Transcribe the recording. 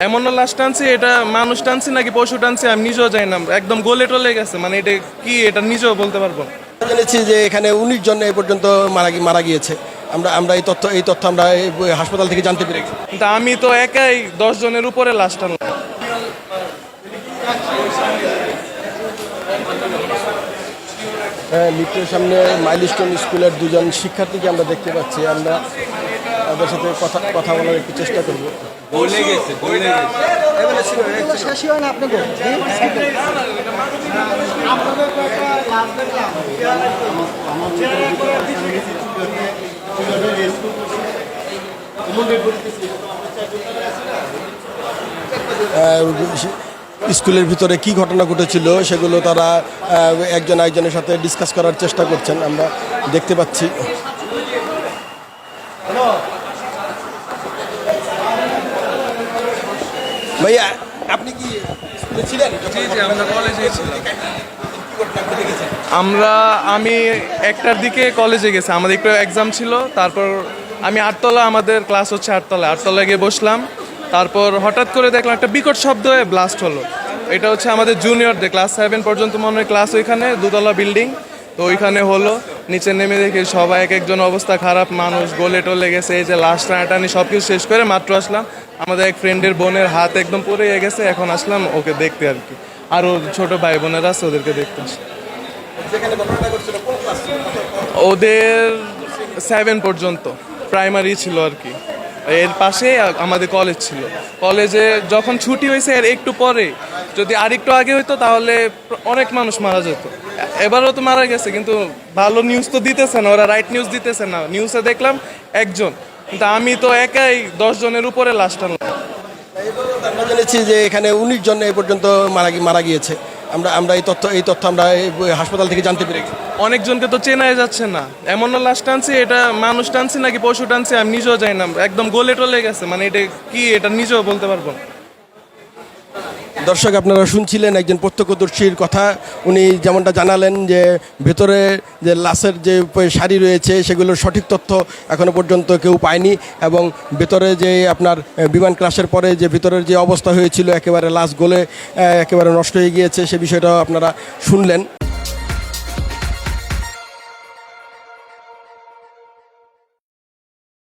এমন লাশ টানছি, এটা মানুষ টানছি নাকি পশু টানছি আমি নিজেও জানি না, একদম গলে টলে গেছে, মানে এটা কি এটা নিজেও বলতে পারবো না। জেনেছি যে এখানে 19 জন এই পর্যন্ত মারা গিয়েছে। আমরা আমরা এই তথ্য আমরা এই হাসপাতাল থেকে জানতে পেরেছি। কিন্তু আমি তো একাই 10 জনের উপরে লাশ টানলাম। লিফটের সামনে মাইলস্টোন স্কুলের দুজন শিক্ষার্থীকে আমরা দেখতে পাচ্ছি। আমরা তাদের সাথে কথা বলার একটু চেষ্টা করবো। স্কুলের ভিতরে কি ঘটনা ঘটেছিল সেগুলো তারা একজন আরেকজনের সাথে ডিসকাস করার চেষ্টা করছেন, আমরা দেখতে পাচ্ছি। ভাইয়া, আপনি কি স্কুলে ছিলেন? আমরা কলেজে ছিলাম। আমি 1টার দিকে কলেজে গেছি, আমাদের একটু এক্সাম ছিল। তারপর আমি আটতলা, আমাদের ক্লাস হচ্ছে আটতলা গিয়ে বসলাম। তারপর হঠাৎ করে দেখলাম একটা বিকট শব্দ হয়ে ব্লাস্ট হলো। এটা হচ্ছে আমাদের জুনিয়রদের ক্লাস 7 পর্যন্ত মনে হয় ক্লাস, ওইখানে 2তলা বিল্ডিং। তো ওইখানে হলো, নিচে নেমে দেখি সবাই এক একজন অবস্থা খারাপ, মানুষ গলে টলে গেছে। এই যে লাশ টানাটানি সব কিছু শেষ করে মাত্র আসলাম, আমাদের এক ফ্রেন্ডের বোনের হাত একদম পড়ে গেছে। এখন আসলাম ওকে দেখতে আর কি, আরও ছোট ভাই বোনেরা আছে ওদেরকে দেখতে আসলাম। ওদের 7 পর্যন্ত প্রাইমারি ছিল আর কি। এর পাশে আমাদের কলেজ ছিল। কলেজে যখন ছুটি হয়েছে এর একটু পরে, যদি আরেকটু আগে হইতো তাহলে অনেক মানুষ মারা যেত। এবারও তো মারা গেছে, কিন্তু ভালো নিউজ তো দিতেছে না, ওরা রাইট নিউজ দিতেছে না। নিউজে দেখলাম একজন, কিন্তু আমি তো একাই 10 জনের উপরে লাশ টানলাম। আমরা জেনেছি যে এখানে 19 জন এই পর্যন্ত মারা গিয়েছে। আমরা আমরা এই তথ্য আমরা এই হাসপাতাল থেকে জানতে পেরেছি। অনেকজনকে তো চেনাই যাচ্ছে না, এমন লাশ টানছি, এটা মানুষ টানছি নাকি পশু টানছি আমি নিজেও জানি না, একদম গলে টলে গেছে, মানে এটা কি এটা নিজেও বলতে পারবো না। দর্শক, আপনারা শুনছিলেন একজন প্রত্যক্ষদর্শীর কথা। উনি যেমনটা জানালেন যে ভেতরে যে লাশের যে সারি রয়েছে সেগুলোর সঠিক তথ্য এখনও পর্যন্ত কেউ পায়নি, এবং ভেতরে যে আপনার বিমান ক্রাশের পরে যে ভিতরের যে অবস্থা হয়েছিল, একেবারে লাশ গলে একেবারে নষ্ট হয়ে গিয়েছে, সে বিষয়টাও আপনারা শুনলেন।